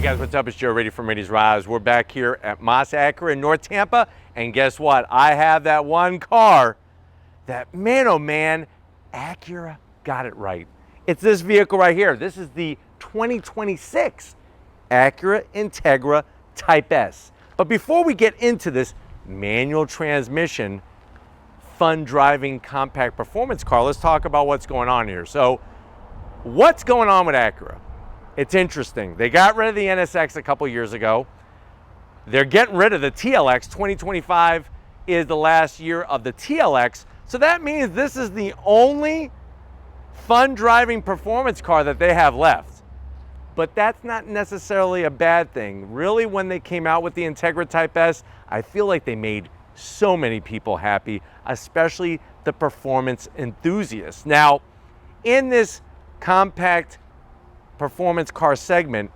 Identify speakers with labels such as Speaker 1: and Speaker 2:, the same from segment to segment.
Speaker 1: guys, what's up? It's Joe Rady from Rady's Rides. We're back here at Moss Acura in North Tampa, and guess what? I have that one car that, man oh man, Acura got it right. It's this vehicle right here. This is the 2026 Acura Integra Type S. But before we get into this manual transmission, fun driving compact performance car, let's talk about what's going on here. So, what's going on with Acura? It's interesting. They got rid of the NSX a couple years ago. They're getting rid of the TLX. 2025 is the last year of the TLX. So that means this is the only fun driving performance car that they have left. But that's not necessarily a bad thing. Really, when they came out with the Integra Type S, I feel like they made so many people happy, especially the performance enthusiasts. Now, in this compact performance car segment,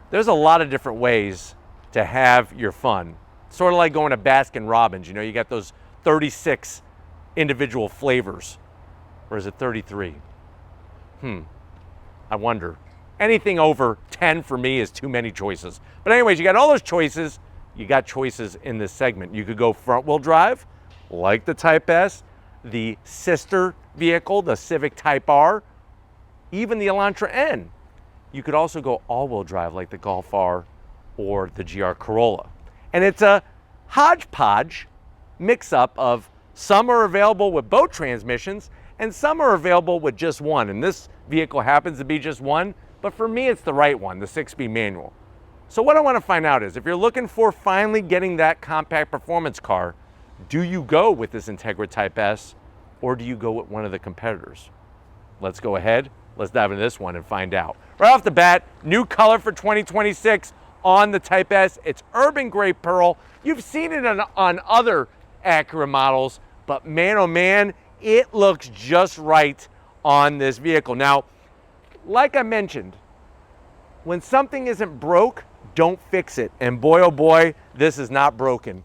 Speaker 1: there's a lot of different ways to have your fun. Sort of like going to Baskin Robbins, you know, you got those 36 individual flavors. Or is it 33? I wonder. Anything over 10 for me is too many choices. But anyways, you got all those choices. You got choices in this segment. You could go front wheel drive, like the Type S, the sister vehicle, the Civic Type R, even the Elantra N. You could also go all-wheel drive like the Golf R or the GR Corolla. And it's a hodgepodge mix-up of some are available with both transmissions and some are available with just one. And this vehicle happens to be just one, but for me it's the right one, the 6-speed manual. So what I want to find out is, if you're looking for finally getting that compact performance car, do you go with this Integra Type S or do you go with one of the competitors? Let's go ahead. Let's dive into this one and find out. Right off the bat, new color for 2026 on the Type S. It's urban gray pearl. You've seen it on other Acura models, but man, oh man, it looks just right on this vehicle. Now, like I mentioned, when something isn't broke, don't fix it. And boy, oh boy, this is not broken.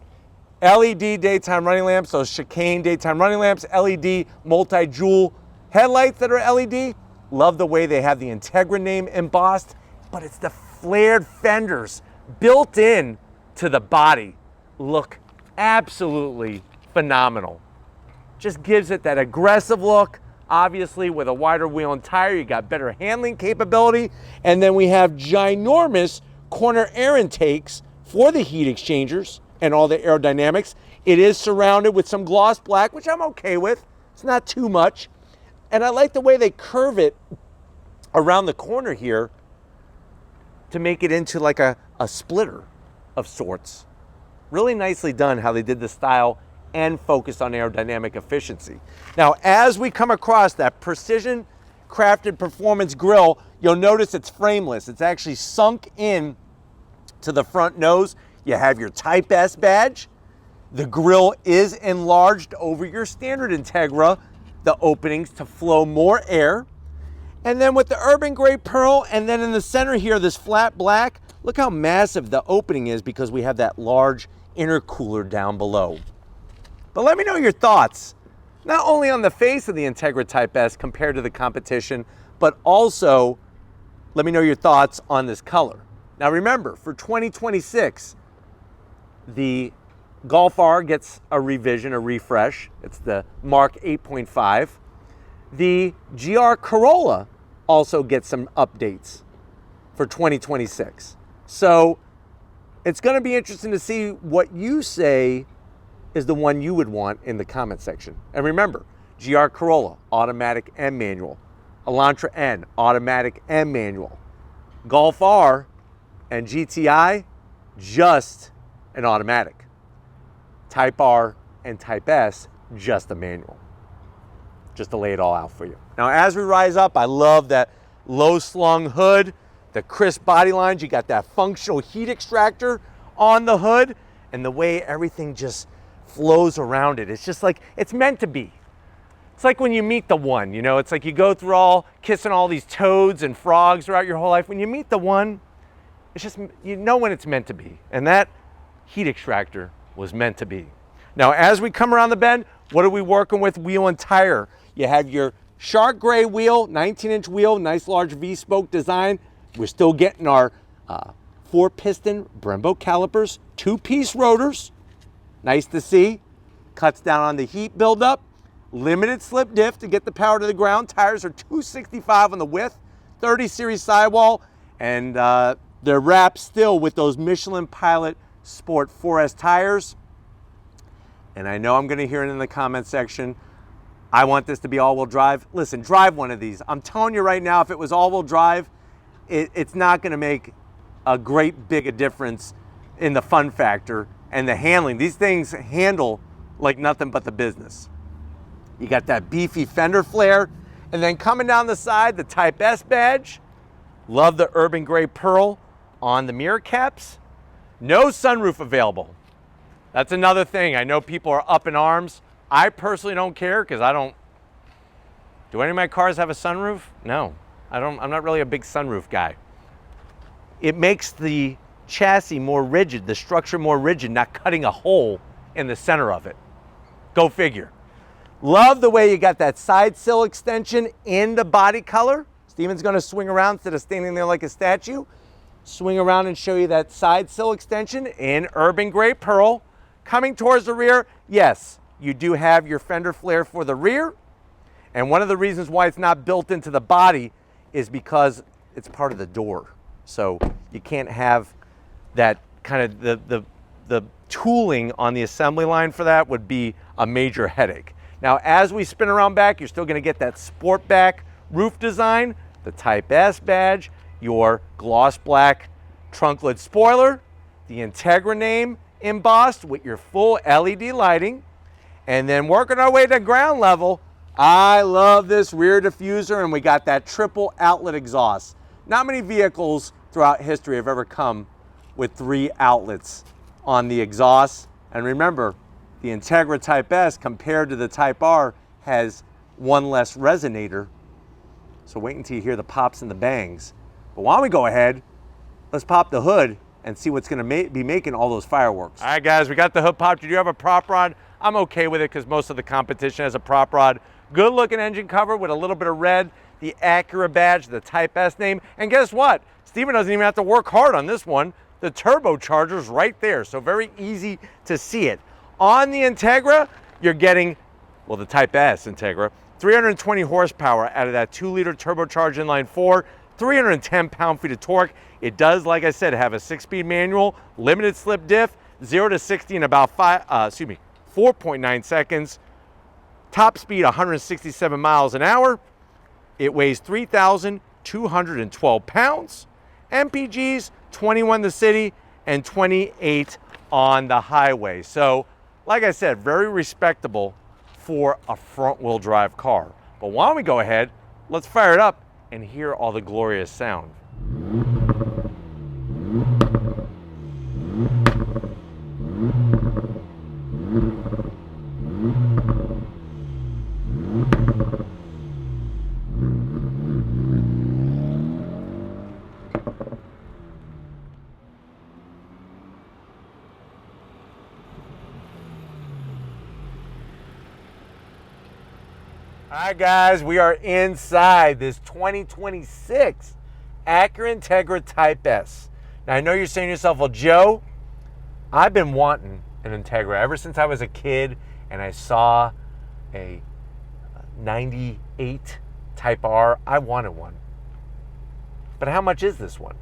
Speaker 1: LED daytime running lamps, those chicane daytime running lamps, LED multi-jewel headlights that are LED. Love the way they have the Integra name embossed, but it's the flared fenders built in to the body. Look absolutely phenomenal. Just gives it that aggressive look. Obviously, with a wider wheel and tire, you got better handling capability. And then we have ginormous corner air intakes for the heat exchangers and all the aerodynamics. It is surrounded with some gloss black, which I'm okay with. It's not too much. And I like the way they curve it around the corner here to make it into like a splitter of sorts. Really nicely done how they did the style and focused on aerodynamic efficiency. Now, as we come across that precision crafted performance grille, you'll notice it's frameless. It's actually sunk in to the front nose. You have your Type S badge. The grille is enlarged over your standard Integra, the openings to flow more air. And then with the urban gray pearl, and then in the center here, this flat black, look how massive the opening is because we have that large intercooler down below. But let me know your thoughts, not only on the face of the Integra Type S compared to the competition, but also let me know your thoughts on this color. Now remember, for 2026, the Golf R gets a revision, a refresh. It's the Mark 8.5. The GR Corolla also gets some updates for 2026. So it's going to be interesting to see what you say is the one you would want in the comment section. And remember, GR Corolla, automatic and manual. Elantra N, automatic and manual. Golf R and GTI, just an automatic. Type R and Type S, just a manual. Just to lay it all out for you. Now, as we rise up, I love that low slung hood, the crisp body lines. You got that functional heat extractor on the hood, and the way everything just flows around it. It's just like, it's meant to be. It's like when you meet the one, you know, it's like you go through all kissing all these toads and frogs throughout your whole life. When you meet the one, it's just, you know when it's meant to be. And that heat extractor was meant to be. Now, as we come around the bend, what are we working with wheel and tire? You have your shark gray wheel, 19-inch wheel, nice large V-spoke design. We're still getting our 4-piston Brembo calipers, 2-piece rotors. Nice to see. Cuts down on the heat buildup. Limited slip diff to get the power to the ground. Tires are 265 on the width, 30 series sidewall, and they're wrapped still with those Michelin Pilot Sport 4S tires. And I know I'm going to hear it in the comment section. I want this to be all-wheel drive. Listen, drive one of these. I'm telling you right now, if it was all-wheel drive, it's not going to make a great big a difference in the fun factor and the handling. These things handle like nothing but the business. You got that beefy fender flare, and then coming down the side, the Type S badge. Love the urban gray pearl on the mirror caps. No sunroof available. That's another thing. I know people are up in arms. I personally don't care because I don't. Do any of my cars have a sunroof? No, I don't. I'm not really a big sunroof guy. It makes the chassis more rigid, the structure more rigid, not cutting a hole in the center of it. Go figure. Love the way you got that side sill extension in the body color. Steven's gonna swing around instead of standing there like a statue. Swing around and show you that side sill extension in urban gray pearl. Coming towards the rear, yes, you do have your fender flare for the rear. And one of the reasons why it's not built into the body is because it's part of the door. So you can't have that kind of, the tooling on the assembly line for that would be a major headache. Now, as we spin around back, you're still gonna get that sport back roof design, the Type S badge, your gloss black trunk lid spoiler, the Integra name embossed with your full LED lighting, and then working our way to ground level, I love this rear diffuser, and we got that triple outlet exhaust. Not many vehicles throughout history have ever come with 3 outlets on the exhaust. And remember, the Integra Type S compared to the Type R has 1 less resonator. So wait until you hear the pops and the bangs. But why don't we go ahead, let's pop the hood and see what's gonna be making all those fireworks. All right guys, we got the hood popped. You do have a prop rod. I'm okay with it because most of the competition has a prop rod. Good looking engine cover with a little bit of red, the Acura badge, the Type S name. And guess what? Steven doesn't even have to work hard on this one. The turbocharger's right there, so very easy to see it. On the Integra, you're getting, well, the Type S Integra, 320 horsepower out of that 2-liter turbocharged inline 4, 310 pound-feet of torque. It does, like I said, have a 6-speed manual, limited slip diff, 0 to 60 in about 4.9 seconds. Top speed 167 miles an hour. It weighs 3,212 pounds. MPGs 21 the city and 28 on the highway. So, like I said, very respectable for a front-wheel drive car. But why don't we go ahead, let's fire it up and hear all the glorious sound. All right, guys, we are inside this 2026 Acura Integra Type S. Now, I know you're saying to yourself, well, Joe, I've been wanting an Integra ever since I was a kid and I saw a 98 Type R. I wanted one. But how much is this one?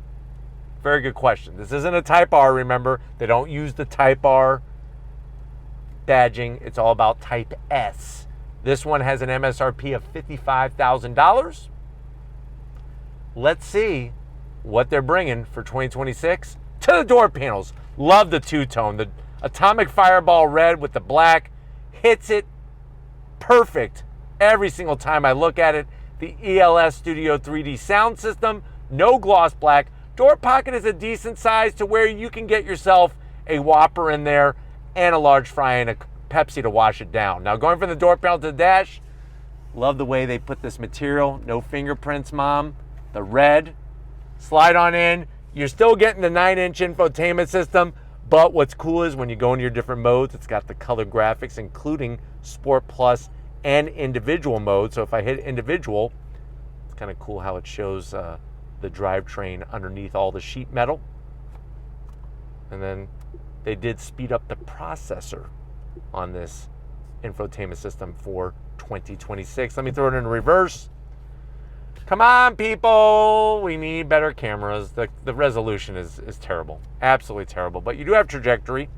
Speaker 1: Very good question. This isn't a Type R, remember. They don't use the Type R badging. It's all about Type S. This one has an MSRP of $55,000. Let's see what they're bringing for 2026 to the door panels. Love the two-tone. The atomic fireball red with the black hits it perfect every single time I look at it. The ELS Studio 3D sound system, no gloss black. Door pocket is a decent size to where you can get yourself a Whopper in there and a large fry and a Pepsi to wash it down. Now, going from the door panel to the dash, love the way they put this material. No fingerprints, Mom. The red. Slide on in. You're still getting the 9-inch infotainment system, but what's cool is when you go into your different modes, it's got the color graphics, including Sport Plus and individual mode. So if I hit individual, it's kind of cool how it shows the drivetrain underneath all the sheet metal. And then they did speed up the processor on this infotainment system for 2026. Let me throw it in reverse. Come on, people. We need better cameras. The resolution is terrible. Absolutely terrible. But you do have trajectory,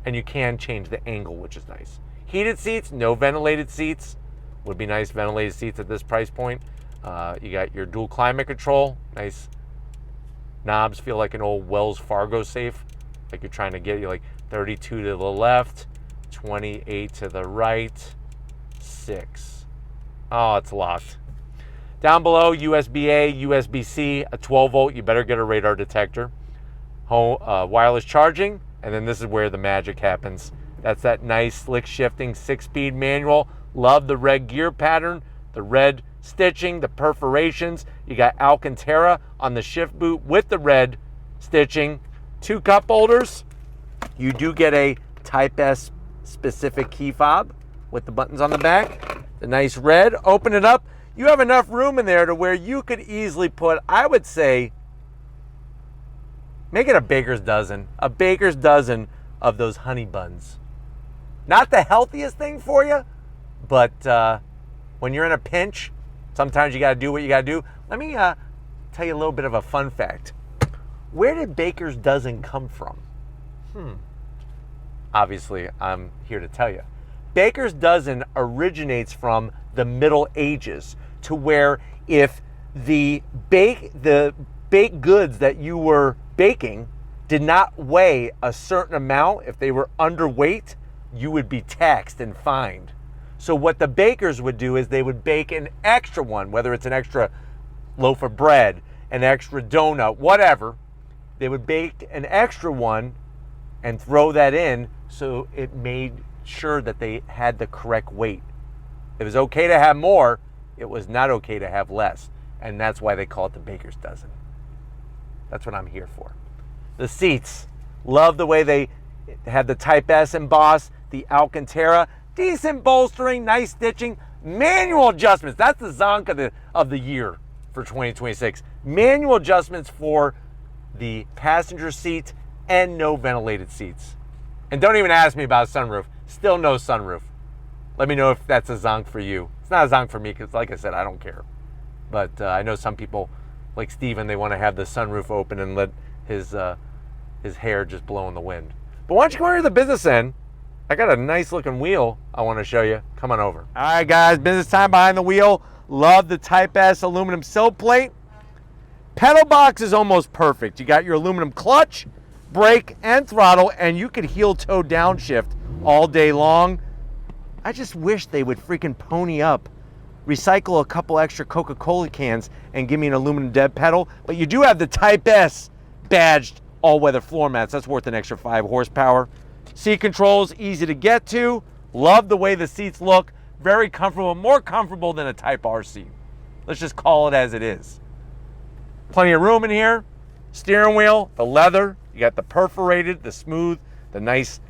Speaker 1: and you can change the angle, which is nice. Heated seats, no ventilated seats. Would be nice ventilated seats at this price point. You got your dual climate control. Nice knobs, feel like an old Wells Fargo safe. Like you're trying to get you like 32 to the left, 28 to the right, 6. Oh, it's locked. Down below, USB-A, USB-C, a 12 volt. You better get a radar detector. Wireless charging, and then this is where the magic happens. That's that nice slick shifting 6-speed manual. Love the red gear pattern, the red stitching, the perforations. You got Alcantara on the shift boot with the red stitching. 2 cup holders. You do get a Type S specific key fob with the buttons on the back. The nice red. Open it up. You have enough room in there to where you could easily put, I would say, make it a baker's dozen. A baker's dozen of those honey buns. Not the healthiest thing for you, but when you're in a pinch, sometimes you got to do what you got to do. Let me tell you a little bit of a fun fact. Where did baker's dozen come from? Obviously, I'm here to tell you. Baker's dozen originates from the Middle Ages, to where if the baked goods that you were baking did not weigh a certain amount, if they were underweight, you would be taxed and fined. So what the bakers would do is they would bake an extra one, whether it's an extra loaf of bread, an extra donut, whatever. They would bake an extra one and throw that in, so it made sure that they had the correct weight. It was okay to have more, it was not okay to have less. And that's why they call it the baker's dozen. That's what I'm here for. The seats, love the way they have the Type S embossed, the Alcantara, decent bolstering, nice stitching, manual adjustments. That's the zonk of the year for 2026. Manual adjustments for the passenger seat and no ventilated seats. And don't even ask me about sunroof. Still no sunroof. Let me know if that's a zonk for you. It's not a zonk for me because, like I said, I don't care. But I know some people, like Steven, they want to have the sunroof open and let his hair just blow in the wind. But why don't you go over to the business end? I got a nice looking wheel I want to show you. Come on over. All right, guys, business time behind the wheel. Love the Type S aluminum sill plate. Pedal box is almost perfect. You got your aluminum clutch, brake, and throttle, and you could heel-toe downshift all day long. I just wish they would freaking pony up, recycle a couple extra Coca-Cola cans, and give me an aluminum dead pedal. But you do have the Type S badged all-weather floor mats. That's worth an extra 5 horsepower. Seat controls, easy to get to. Love the way the seats look. Very comfortable, more comfortable than a Type R seat. Let's just call it as it is. Plenty of room in here. Steering wheel, the leather. You got the perforated, the smooth, the nice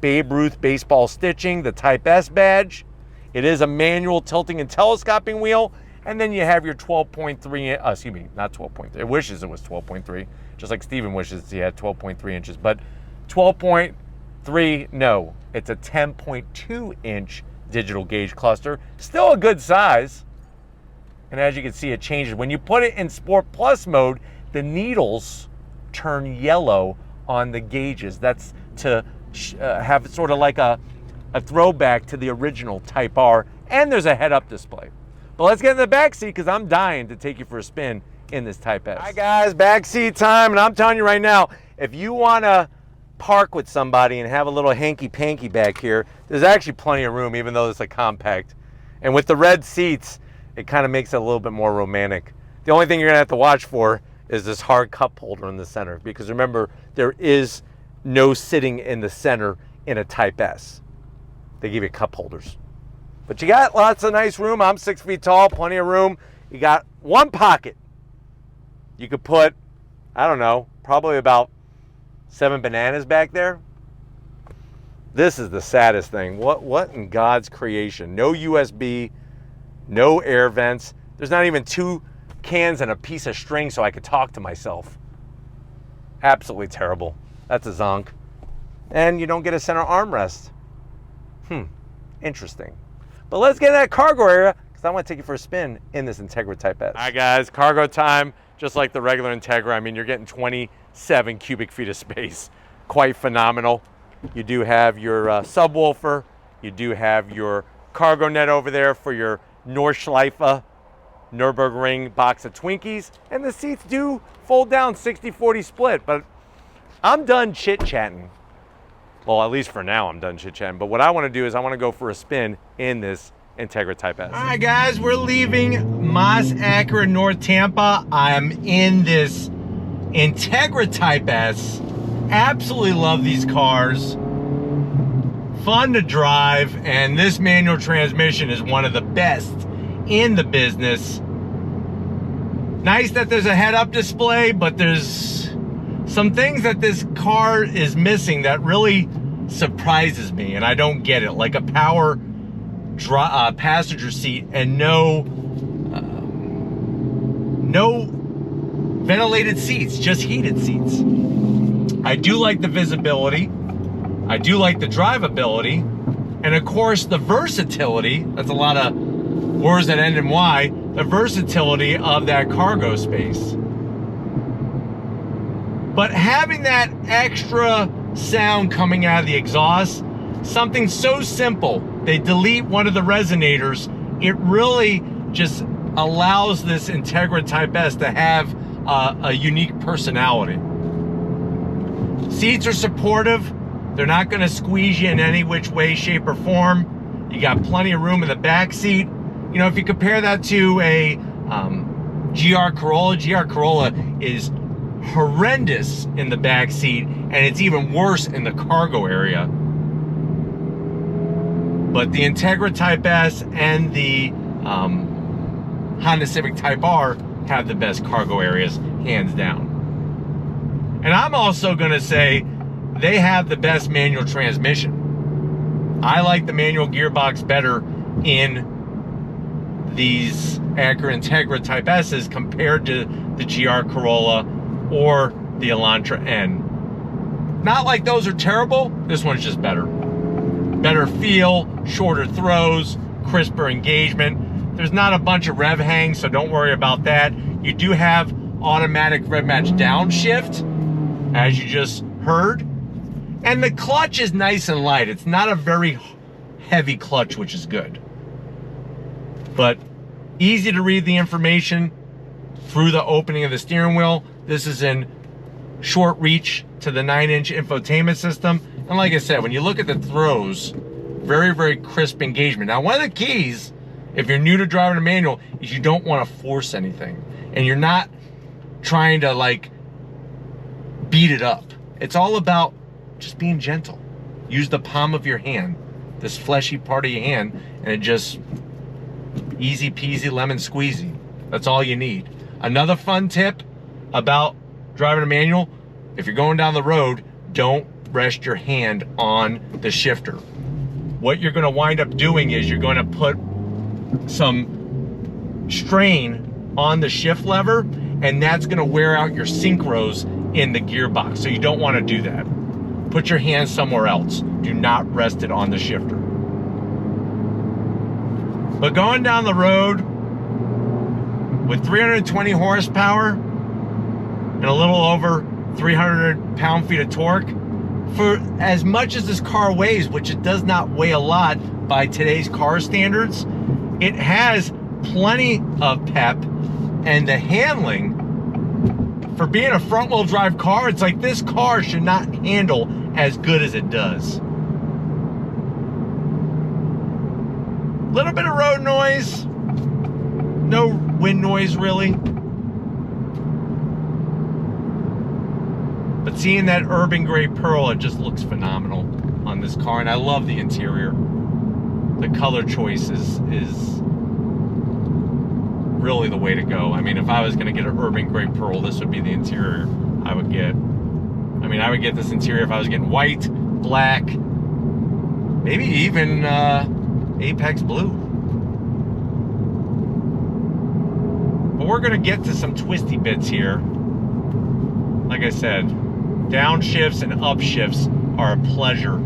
Speaker 1: Babe Ruth baseball stitching, the Type S badge. It is a manual tilting and telescoping wheel. And then you have your 12.3, excuse me, not 12.3. It wishes it was 12.3, just like Steven wishes he had 12.3 inches. But 12.3, no, it's a 10.2 inch digital gauge cluster. Still a good size. And as you can see, it changes. When you put it in Sport Plus mode, the needles turn yellow on the gauges. That's to have sort of like a throwback to the original Type R. And there's a head-up display. But let's get in the back seat because I'm dying to take you for a spin in this Type S. Hi guys, back seat time. And I'm telling you right now, if you want to park with somebody and have a little hanky-panky back here, there's actually plenty of room, even though it's a compact. And with the red seats, it kind of makes it a little bit more romantic. The only thing you're going to have to watch for is this hard cup holder in the center. Because remember, there is no sitting in the center in a Type S. They give you cup holders. But you got lots of nice room. I'm 6 feet tall, plenty of room. You got one pocket. You could put, I don't know, probably about 7 bananas back there. This is the saddest thing. What in God's creation? No USB, no air vents. There's not even 2 cans and a piece of string so I could talk to myself. Absolutely terrible. That's a zonk. And you don't get a center armrest. Interesting. But let's get in that cargo area, because I want to take you for a spin in this Integra Type S. All right, guys, cargo time, just like the regular Integra. I mean, you're getting 27 cubic feet of space. Quite phenomenal. You do have your subwoofer. You do have your cargo net over there for your Nordschleife Nürburgring box of Twinkies. And the seats do fold down 60-40 split, but I'm done chit-chatting. Well, at least for now, I'm done chit-chatting. But what I want to do is I want to go for a spin in this Integra Type S. All right, guys, we're leaving Moss Acura North Tampa. I'm in this Integra Type S. Absolutely love these cars. Fun to drive, and this manual transmission is one of the best in the business. Nice that there's a head-up display, but there's some things that this car is missing that really surprises me, and I don't get it. Like a power passenger seat and no ventilated seats, just heated seats. I do like the visibility. I do like the drivability. And of course, the versatility. That's a lot of words that end in Y. The versatility of that cargo space. But having that extra sound coming out of the exhaust, something so simple, they delete one of the resonators, it really just allows this Integra Type S to have a unique personality. Seats are supportive. They're not going to squeeze you in any which way, shape, or form. You got plenty of room in the back seat. You know, if you compare that to a GR Corolla is horrendous in the back seat, and it's even worse in the cargo area. But the Integra Type S and the Honda Civic Type R have the best cargo areas, hands down. And I'm also going to say they have the best manual transmission. I like the manual gearbox better in these Acura Integra Type S's compared to the GR Corolla or the Elantra N. Not like those are terrible, this one's just better. Better feel, shorter throws, crisper engagement. There's not a bunch of rev hang, so don't worry about that. You do have automatic rev match downshift, as you just heard. And the clutch is nice and light. It's not a very heavy clutch, which is good. But easy to read the information through the opening of the steering wheel. This is in short reach to the 9-inch infotainment system. And like I said, when you look at the throws, very, very crisp engagement. Now, one of the keys, if you're new to driving a manual, is you don't want to force anything. And you're not trying to, like, beat it up. It's all about just being gentle. Use the palm of your hand, this fleshy part of your hand, and it just easy peasy lemon squeezy. That's all you need. Another fun tip about driving a manual, if you're going down the road, don't rest your hand on the shifter. What you're going to wind up doing is you're going to put some strain on the shift lever, and that's going to wear out your synchros in the gearbox. So you don't want to do that. Put your hand somewhere else. Do not rest it on the shifter. But going down the road with 320 horsepower and a little over 300 pound-feet of torque, for as much as this car weighs, which it does not weigh a lot by today's car standards, it has plenty of pep, and the handling, for being a front-wheel drive car, it's like this car should not handle as good as it does. Little bit of road noise, no wind noise really. But seeing that urban gray pearl, it just looks phenomenal on this car, and I love the interior. The color choice is really the way to go. I mean, if I was going to get an urban gray pearl, this would be the interior I would get. I mean, I would get this interior if I was getting white, black, maybe even Apex blue. But we're going to get to some twisty bits here. Like I said, Downshifts and upshifts are a pleasure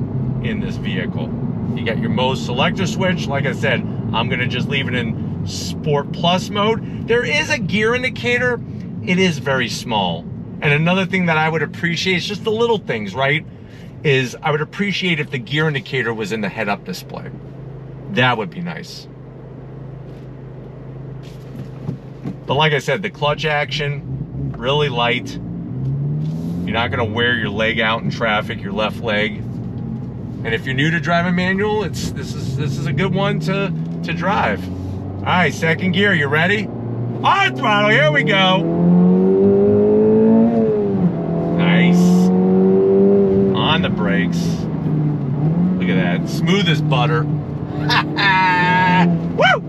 Speaker 1: in this vehicle. You got your mode selector switch. Like I said, I'm gonna just leave it in Sport Plus mode. There is a gear indicator. It is very small. And another thing that I would appreciate is just the little things, right? Is I would appreciate if the gear indicator was in the head-up display. That would be nice. But like I said, the clutch action, really light. You're not gonna wear your leg out in traffic, your left leg. And if you're new to driving manual, this is a good one to drive. All right, second gear, you ready? On throttle, here we go. Nice. On the brakes. Look at that, smooth as butter. Woo!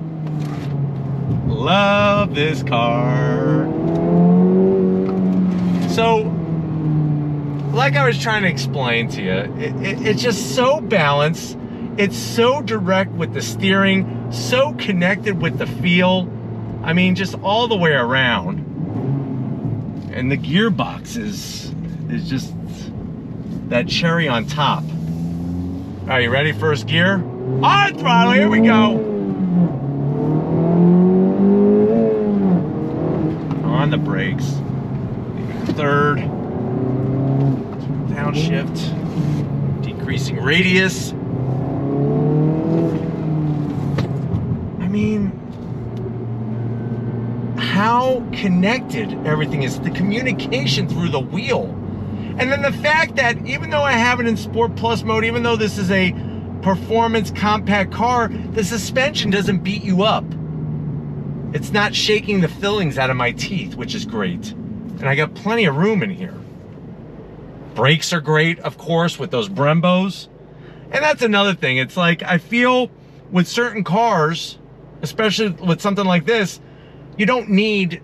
Speaker 1: Love this car. So, like I was trying to explain to you, it's just so balanced. It's so direct with the steering, so connected with the feel. I mean, just all the way around. And the gearbox is just that cherry on top. All right, you ready? First gear. On throttle, here we go. On the brakes. Third. Downshift. Decreasing radius. I mean, how connected everything is. The communication through the wheel. And then the fact that even though I have it in Sport Plus mode, even though this is a performance compact car, the suspension doesn't beat you up. It's not shaking the fillings out of my teeth, which is great. And I got plenty of room in here. Brakes are great, of course, with those Brembos. And that's another thing. It's like, I feel with certain cars, especially with something like this, you don't need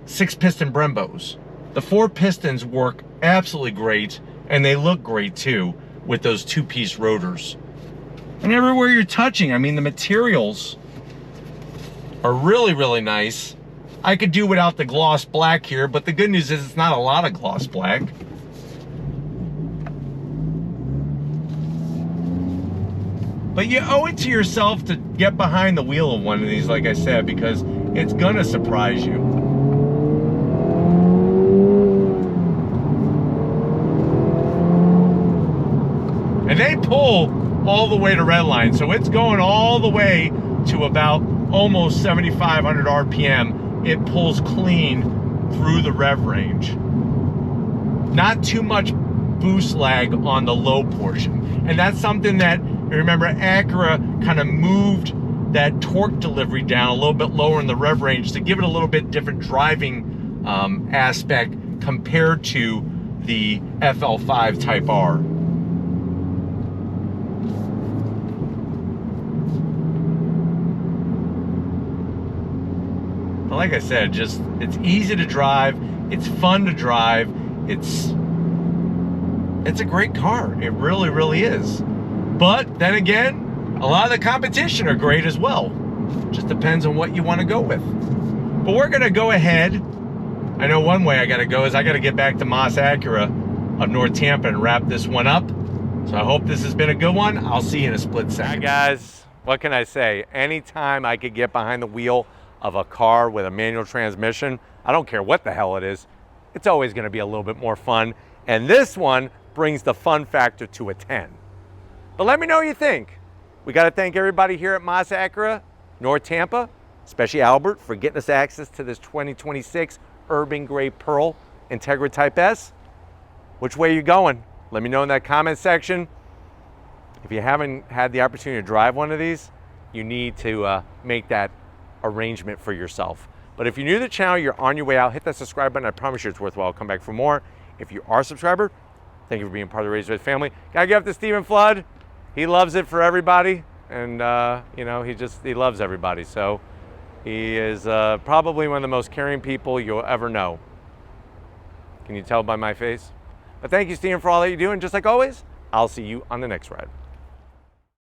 Speaker 1: 6-piston Brembos. The 4 pistons work absolutely great, and they look great too with those 2-piece rotors. And everywhere you're touching, I mean, the materials are really, really nice. I could do without the gloss black here, but the good news is it's not a lot of gloss black. But you owe it to yourself to get behind the wheel of one of these, like I said, because it's gonna surprise you. And they pull all the way to redline, so it's going all the way to about almost 7,500 RPM. It pulls clean through the rev range. Not too much boost lag on the low portion. And that's something that, remember, Acura kind of moved that torque delivery down a little bit lower in the rev range to give it a little bit different driving aspect compared to the FL5 Type R. But like I said, just, it's easy to drive, it's fun to drive, it's a great car. It really, really is. But then again, a lot of the competition are great as well. Just depends on what you want to go with. But we're gonna go ahead. I know one way I gotta go is I gotta get back to Moss Acura of North Tampa and wrap this one up. So I hope this has been a good one. I'll see you in a split second. Hi guys, what can I say? Anytime I could get behind the wheel of a car with a manual transmission, I don't care what the hell it is, it's always gonna be a little bit more fun. And this one brings the fun factor to a 10. But let me know what you think. We got to thank everybody here at Moss Acura, North Tampa, especially Albert, for getting us access to this 2026 Urban Gray Pearl Integra Type S. Which way are you going? Let me know in that comment section. If you haven't had the opportunity to drive one of these, you need to make that arrangement for yourself. But if you're new to the channel, you're on your way out, hit that subscribe button. I promise you it's worthwhile. I'll come back for more. If you are a subscriber, thank you for being part of the Raised Red family. Gotta give up to Stephen Flood. He loves it for everybody, and you know, he loves everybody. So he is probably one of the most caring people you'll ever know. Can you tell by my face? But thank you, Stephen, for all that you do, and just like always, I'll see you on the next ride.